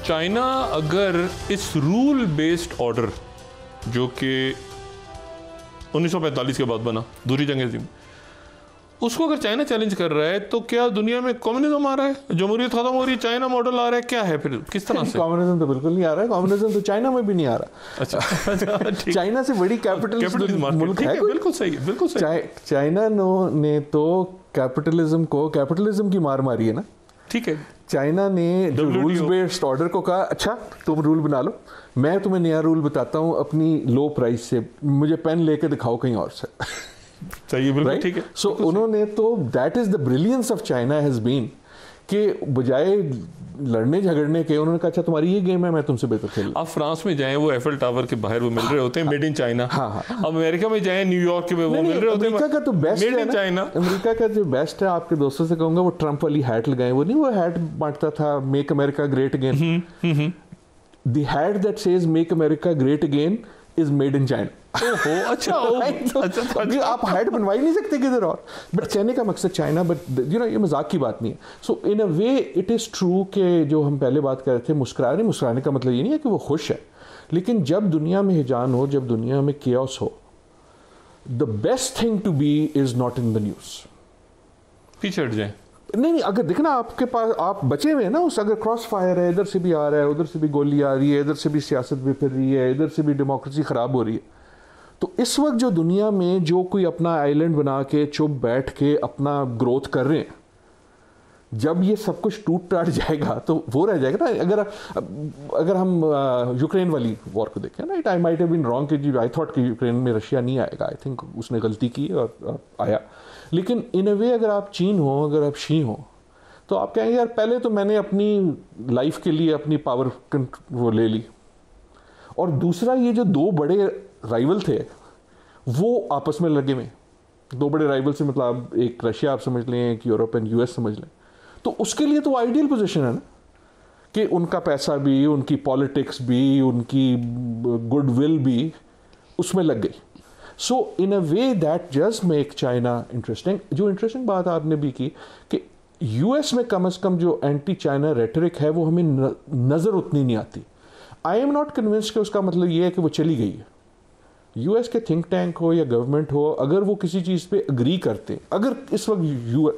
China अगर इस rule based order जो कि 1945 के बाद बना, दूसरी जंग अज़ीम, उसको अगर चाइना चैलेंज कर रहा है तो क्या दुनिया में कम्युनिज्म आ रहा है, जमहूरियत खत्म हो रही है, चाइना मॉडल आ रहा है, क्या है फिर, किस तरह से? कम्युनिज्म तो बिल्कुल नहीं आ रहा है, कम्युनिज्म तो चाइना में भी नहीं आ रहा। अच्छा चाइना से बड़ी कैपिटलिस्ट मुल्क है? बिल्कुल सही है, बिल्कुल सही। चाइना ने तो कैपिटलिज्म की मार मारी है ना। ठीक है, चाइना ने जो रूल्स बेस्ड ऑर्डर को कहा, अच्छा तुम रूल बना लो, मैं तुम्हें नया रूल बताता हूँ अपनी लो प्राइस से, मुझे पेन लेके दिखाओ कहीं और से। सही, बिल्कुल ठीक है। सो उन्होंने तो, that is the brilliance of China has been, कि बजाय लड़ने झगड़ने के उन्होंने कहा अच्छा तुम्हारी ये गेम है, मैं तुमसे बेहतर खेल। आप फ्रांस में जाएं, वो एफिल टावर के बाहर वो मिल रहे होते हैं मेड इन चाइना। अब अमेरिका में जाएं, न्यूयॉर्क के में वो मिल रहे होते हैं अमेरिका का तो best made in China. America का जो बेस्ट है, आपके दोस्तों से कहूंगा वो ट्रंप वाली हैट लगाएं, वो नहीं वो हैट बांटता था make America great again, the hat that says make America great again is made in China. अच्छा, आप हैट बनवा ही नहीं सकते किधर और। बट कहने का मकसद चाइना, बट यू नो ये मजाक की बात नहीं है। सो in a way it is true कि जो हम पहले बात कर रहे थे, मुस्कुराने का मतलब ये नहीं है कि वो खुश है, लेकिन जब दुनिया में हिजान हो, जब दुनिया में केओस हो, the best thing to be is not in the news. पीछे हट जाए। नहीं, अगर देखना आपके पास आप बचे हुए हैं ना उस, अगर क्रॉस फायर है, इधर से भी आ रहा है, उधर से भी गोली आ रही है, इधर से भी सियासत भी फिर रही है, इधर से भी डेमोक्रेसी ख़राब हो रही है, तो इस वक्त जो दुनिया में जो कोई अपना आइलैंड बना के चुप बैठ के अपना ग्रोथ कर रहे हैं, जब ये सब कुछ टूट टाट जाएगा तो वो रह जाएगा ना। अगर हम यूक्रेन वाली वॉर को देखें ना, I might have been wrong कि आई थॉट कि यूक्रेन में रशिया नहीं आएगा, आई थिंक उसने गलती की और आया। लेकिन इन अ वे अगर आप चीन हो, अगर आप शी हो, तो आप कहेंगे यार पहले तो मैंने अपनी लाइफ के लिए अपनी पावर वो ले ली, और दूसरा ये जो दो बड़े राइवल थे वो आपस में लगे हुए, दो बड़े राइवल से मतलब एक रशिया आप समझ लें, एक यूरोप एंड यूएस समझ लें, तो उसके लिए तो आइडियल पोजीशन है ना कि उनका पैसा भी, उनकी पॉलिटिक्स भी, उनकी गुडविल भी उसमें लग गई। So in a way that just make China interesting. जो इंटरेस्टिंग बात आपने भी की कि यूएस में कम से कम जो एंटी चाइना रेटरिक है वो हमें नज़र उतनी नहीं आती। आई एम नॉट कन्विंस्ड कि उसका मतलब ये है कि वो चली गई है। यूएस के थिंक टैंक हो या गवर्नमेंट हो, अगर वो किसी चीज़ पे अग्री करते, अगर इस वक्त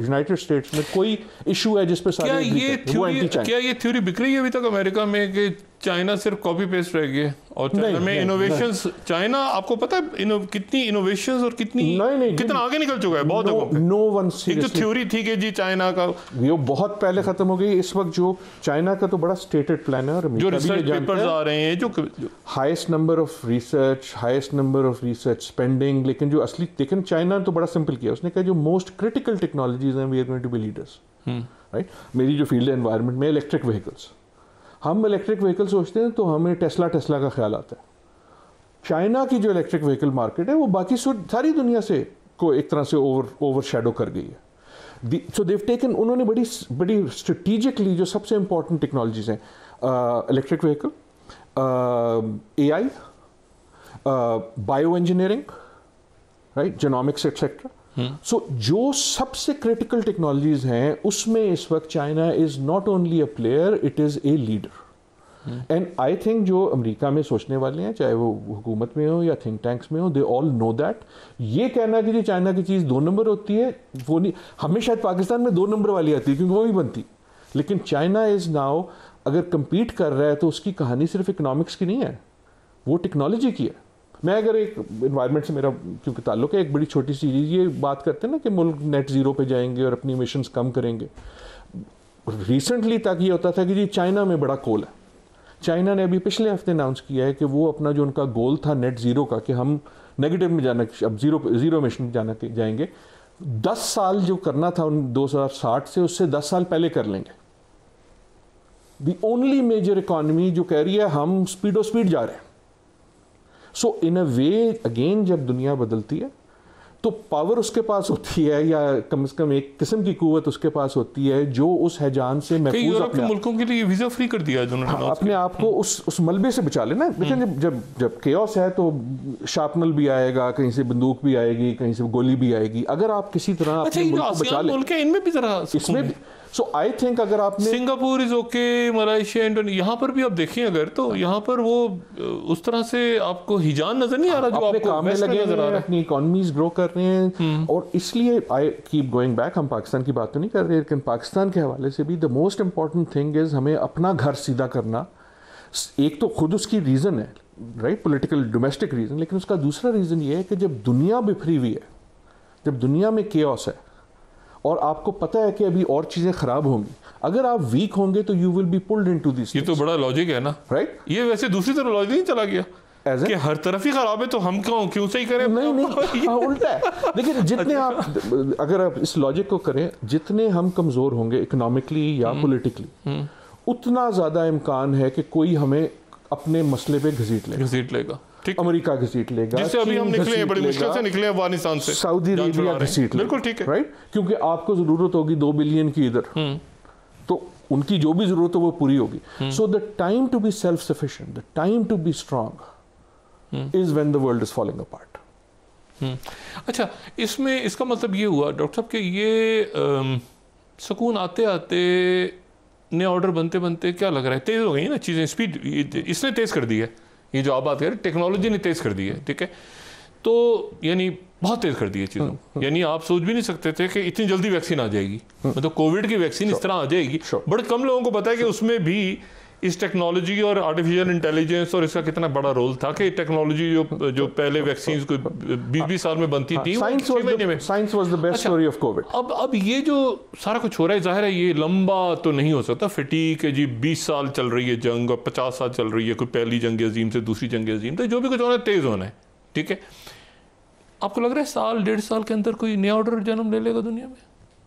यूनाइटेड स्टेट्स में कोई इशू है जिस पे सारे अग्री करते, वो एंटी चाइना। क्या ये थ्योरी बिक रही है अभी तक अमेरिका में कि चाइना सिर्फ कॉपी पेस्ट रह गया और चाइना में इनोवेशंस, चाइना आपको पता है कितनी इनोवेशंस और कितना आगे निकल चुका है बहुत जगहों पे। नो वन एक जो थ्योरी थी कि जी चाइना का वो बहुत पहले खत्म हो गई। इस वक्त जो चाइना का तो बड़ा स्टेटेड प्लान है, और जो रिसर्च पेपर्स आ रहे हैं, जो highest number of research, highest number of research spending, लेकिन जो असली, लेकिन चाइना तो बड़ा सिंपल किया, उसने कहा जो मोस्ट क्रिटिकल टेक्नोलॉजीज हैं we are going to be leaders, right. मेरी जो फील्ड है एनवायरनमेंट में, इलेक्ट्रिक व्हीकल्स, हम इलेक्ट्रिक व्हीकल सोचते हैं तो हमें टेस्ला का ख्याल आता है। चाइना की जो इलेक्ट्रिक व्हीकल मार्केट है वो बाकी सारी दुनिया से को एक तरह से ओवर शैडो कर गई है। सो देव टेकन, उन्होंने बड़ी स्ट्रेटिजिकली जो सबसे इंपॉर्टेंट टेक्नोलॉजीज हैं, electric vehicle, AI, bio engineering, right, genomics etcetera. So जो सबसे क्रिटिकल टेक्नोलॉजीज हैं उसमें इस वक्त China is not only a player, it is a leader. And I think जो अमेरिका में सोचने वाले हैं, चाहे वो हुकूमत में हो या थिंक टैंक्स में हो, दे ऑल नो दैट। ये कहना कि जी चाइना की चीज़ 2 नंबर होती है, वो नहीं। हमें शायद पाकिस्तान में 2 नंबर वाली आती है क्योंकि वो भी बनती, लेकिन चाइना इज नाउ अगर कंपीट कर रहा है तो उसकी कहानी सिर्फ इकोनॉमिक्स की नहीं है, वो टेक्नोलॉजी की है। मैं अगर एक इन्वायरमेंट से मेरा क्योंकि ताल्लुक है, एक बड़ी छोटी सी चीज़ ये बात करते हैं ना कि मुल्क नेट ज़ीरो पे जाएंगे और अपनी इमिशंस कम करेंगे। रिसेंटली तक ये होता था कि जी चाइना में बड़ा कोल है। चाइना ने अभी पिछले हफ्ते अनाउंस किया है कि वो अपना जो उनका गोल था नेट ज़ीरो का, कि हम नेगेटिव में जाना, अब ज़ीरो इमिशन में जाएंगे, 10 साल जो करना था 2060 से, उससे 10 साल पहले कर लेंगे। दी ओनली मेजर इकॉनमी जो कह रही है हम स्पीड जा रहे हैं। सो इन अ वे अगेन जब दुनिया बदलती है तो पावर उसके पास होती है, या कम से कम एक किस्म की कुव्वत उसके पास होती है जो उस हैजान से महफूज अपने मुल्कों के लिए वीजा फ्री कर दिया है, अपने आप को उस मलबे से बचा लेना। लेकिन जब केओस है तो शार्पनल भी आएगा, कहीं से बंदूक भी आएगी, कहीं से गोली भी आएगी। अगर आप किसी तरह अपने मुल्क को बचा ले, इनमें भी जरा इसमें सो आई थिंक अगर आपने Singapore is okay, Malaysia, Indonesia, यहाँ पर भी आप देखिए अगर तो यहाँ पर वो उस तरह से आपको हिजान नजर नहीं आ रहा जो आपको काम में लगे नजर आ रहा है, अपनी इकोनॉमीज ग्रो कर रहे हैं। और इसलिए आई कीप गोइंग बैक, हम पाकिस्तान की बात तो नहीं कर रहे, लेकिन पाकिस्तान के हवाले से भी the most important thing is हमें अपना घर सीधा करना। एक तो खुद उसकी रीजन है, राइट, पॉलिटिकल डोमेस्टिक रीजन, लेकिन उसका दूसरा रीजन ये है कि जब दुनिया बिखरी हुई है, जब दुनिया में केओस है और आपको पता है कि अभी और चीजें खराब होंगी, अगर आप वीक होंगे तो you will be pulled into this. ये तो बड़ा लॉजिक है ना, राइट? ये वैसे दूसरी तरफ लॉजिक नहीं चला गया कि हर तरफ ही खराब है तो हम क्यों सही करें? नहीं हाँ, उल्टा है। लेकिन जितने आप अगर आप इस लॉजिक को करें, जितने हम कमजोर होंगे इकोनॉमिकली या पॉलिटिकली, उतना ज्यादा इम्कान है कि कोई हमें अपने मसले पे घसीट लेगा। अमेरिका घसीट लेगा, जिससे अभी हम निकले हैं, बड़ी मुश्किल से निकले हैं अफगानिस्तान से, सऊदी अरेबिया घसीट लेगा। बिल्कुल ठीक है, राइट? क्योंकि आपको जरूरत होगी 2 बिलियन की इधर, तो उनकी जो भी जरूरत है वो पूरी होगी। So the time to be self sufficient, the time to be strong is when the world is falling apart. अच्छा, इसमें इसका मतलब ये हुआ डॉक्टर साहब कि ये सुकून आते आते नए ऑर्डर बनते बनते क्या लग रहा है तेज हो गई ना चीज़ें, स्पीड इसने तेज कर दी है, ये जो आप बात करें टेक्नोलॉजी ने तेज कर दी है, ठीक है, तो यानी बहुत तेज कर दी है चीज़ों। यानी आप सोच भी नहीं सकते थे कि इतनी जल्दी वैक्सीन आ जाएगी, मतलब कोविड की वैक्सीन इस तरह आ जाएगी। बड़े कम लोगों को पता है कि उसमें भी इस टेक्नोलॉजी और आर्टिफिशियल इंटेलिजेंस और इसका कितना बड़ा रोल था कि टेक्नोलॉजी जो पहले वैक्सीन को 20-20 साल में बनती थी, science was the best story of Covid. अब ये जो सारा कुछ हो रहा है, जाहिर है ये लंबा तो नहीं हो सकता, फटीक है जी, 20 साल चल रही है जंग और 50 साल चल रही है, कोई पहली जंग अजीम से दूसरी जंग अजीम, तो जो भी कुछ होना है तेज होना है, ठीक है। आपको लग रहा है 1-1.5 साल के अंदर कोई नया ऑर्डर जन्म ले लेगा दुनिया में?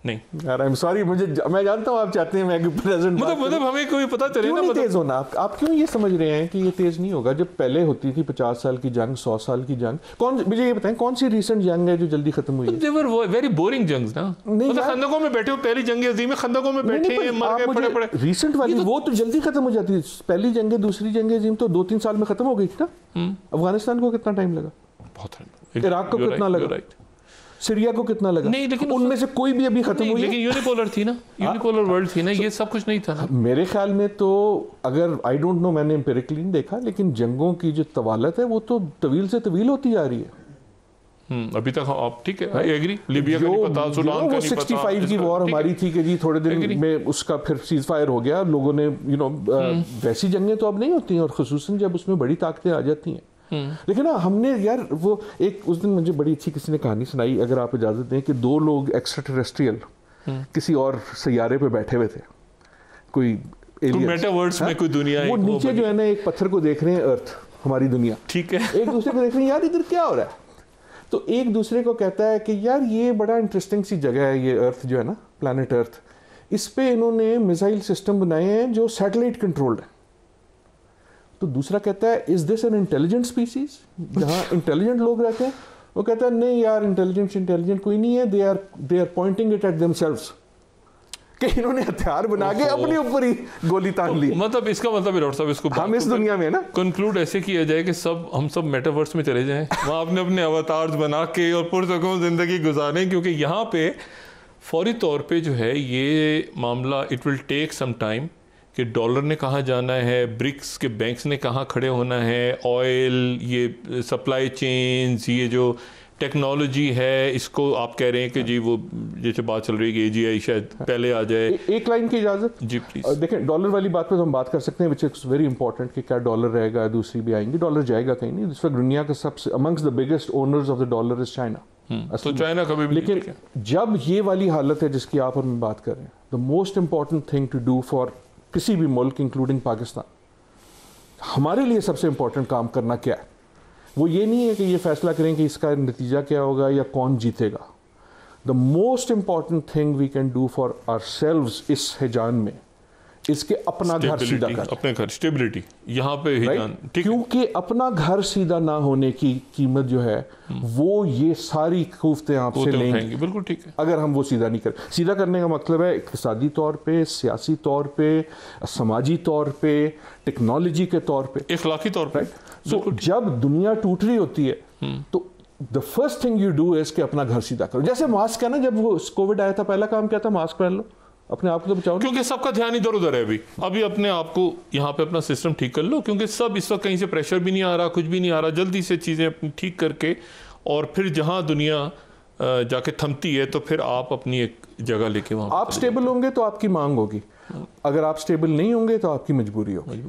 नहीं यार, आई एम सॉरी, मैं जानता हूँ आप चाहते हैं मैं प्रेजेंट मतलब हमें कोई पता चले ना, मतलब तेज होना। आप क्यों ये समझ रहे हैं कि ये तेज नहीं होगा? जब पहले होती थी 50 साल की जंग, 100 साल की जंग, मुझे ये बताएं कौन सी रिसेंट जंग है जो जल्दी खत्म हुई है? दे वर वेरी बोरिंग जंग्स ना, मतलब खंदकों में बैठे हो, पहली जंग अज़ीम में खंदकों में बैठे हैं, मर गए पड़े। रिसेंट वाली वो तो जल्दी खत्म हो जाती है। पहली जंग, दूसरी जंग अज़ीम तो 2-3 साल में खत्म हो गई थी ना। अफगानिस्तान को कितना टाइम लगा? बहुत। इराक को कितना लगा? सीरिया को कितना लगा? नहीं, लेकिन उनमें से कोई भी अभी खत्म हुई, लेकिन यूनिपोलर थी ना, यूनिपोलर वर्ल्ड थी ना, ये सब कुछ नहीं था ना। मेरे ख्याल में तो, अगर आई डोंट नो, मैंने एम्पिरिकली नहीं देखा, लेकिन जंगों की जो तवालत है वो तो तवील से तवील होती जा रही है। अभी तक आप ठीक है, आई एग्री। लीबिया का नहीं पता, सूडान का नहीं पता, 65 की वॉर हमारी थी कि जी थोड़े दिन में उसका फिर सीज फायर हो गया, लोगों ने वैसी जंगें तो अब नहीं होती हैं, और खुसूसन जब उसमें बड़ी ताकतें आ जाती हैं। लेकिन ना हमने यार वो एक उस दिन मुझे बड़ी अच्छी किसी ने कहानी सुनाई, अगर आप इजाजत दें, कि 2 लोग एक्स्ट्रा टेरेस्ट्रियल किसी और सैयारे पे बैठे हुए थे, कोई मेटावर्स में कोई दुनिया, वो नीचे जो है ना एक पत्थर को देख रहे हैं, अर्थ हमारी दुनिया, ठीक है, एक दूसरे को देख रहे हैं, यार इधर क्या हो रहा है? तो एक दूसरे को कहता है कि यार ये बड़ा इंटरेस्टिंग सी जगह है, ये अर्थ जो है ना, प्लैनेट अर्थ, इस पे इन्होंने मिसाइल सिस्टम बनाए हैं जो सैटेलाइट कंट्रोल्ड है। तो दूसरा कहता है is this an intelligent species, जहां इंटेलिजेंट लोग रहते हैं? वो कहता है नहीं यार, इंटेलिजेंट कोई नहीं है, they are pointing it at themselves, कि इन्होंने हथियार बना के अपने ऊपर ही गोली तान ली। मतलब इसका मतलब डॉक्टर साहब, इसको हम इस दुनिया में ना कंक्लूड ऐसे किया जाए कि हम सब मेटावर्स में चले जाएं, वहां अपने अपने अवतार्स बना के और पुरसुकून जिंदगी गुजारें, क्योंकि यहाँ पे फौरी तौर पे जो है ये मामला, it will take some time, कि डॉलर ने कहाँ जाना है, ब्रिक्स के बैंक्स ने कहाँ खड़े होना है, ऑयल, ये सप्लाई चेन्स, ये जो टेक्नोलॉजी है, इसको आप कह रहे हैं कि जी वो जैसे बात चल रही है कि AGI शायद पहले आ जाए। एक लाइन की इजाजत जी प्लीज। देखें, डॉलर वाली बात पे तो हम बात कर सकते हैं, विच इज वेरी इंपॉर्टेंट, कि क्या डॉलर रहेगा, दूसरी भी आएंगी, डॉलर जाएगा कहीं नहीं। इस वक्त दुनिया का सबसे amongst the biggest owners of the dollar is China. तो चाइना कभी भी, लेकिन जब ये वाली हालत है जिसकी आप और मैं बात कर रहे हैं, the most important thing to do for किसी भी मुल्क इंक्लूडिंग पाकिस्तान, हमारे लिए सबसे इंपॉर्टेंट काम करना क्या है? वो ये नहीं है कि ये फैसला करें कि इसका नतीजा क्या होगा या कौन जीतेगा। The most important thing we can do for ourselves इस हिजान में, इसके अपना घर सीधा कर, अपने घर स्टेबिलिटी यहाँ पे हिजान, क्योंकि अपना घर सीधा ना होने की कीमत जो है वो ये सारी खूफतें आपसे लेंगे। बिल्कुल ठीक है, अगर हम वो सीधा नहीं करें। सीधा करने का मतलब है इक़्तिसादी तौर पे, सियासी तौर पे, समाजी तौर पे, टेक्नोलॉजी के तौर पे, इखलाकी तौर पे। सो जब दुनिया टूट रही होती है तो the first thing you do is कि अपना घर सीधा करो। जैसे मास्क है ना, जब वो कोविड आया था पहला काम क्या था? मास्क पहन लो, अपने आप को तो बचाओ ना। क्योंकि सबका ध्यान इधर उधर है अभी अपने आप को यहाँ पे अपना सिस्टम ठीक कर लो, क्योंकि सब इस वक्त कहीं से प्रेशर भी नहीं आ रहा, कुछ भी नहीं आ रहा, जल्दी से चीज़ें अपनी ठीक करके और फिर जहाँ दुनिया जाके थमती है तो फिर आप अपनी एक जगह लेके वहाँ आप स्टेबल होंगे तो आपकी मांग होगी, अगर आप स्टेबल नहीं होंगे तो आपकी मजबूरी होगी।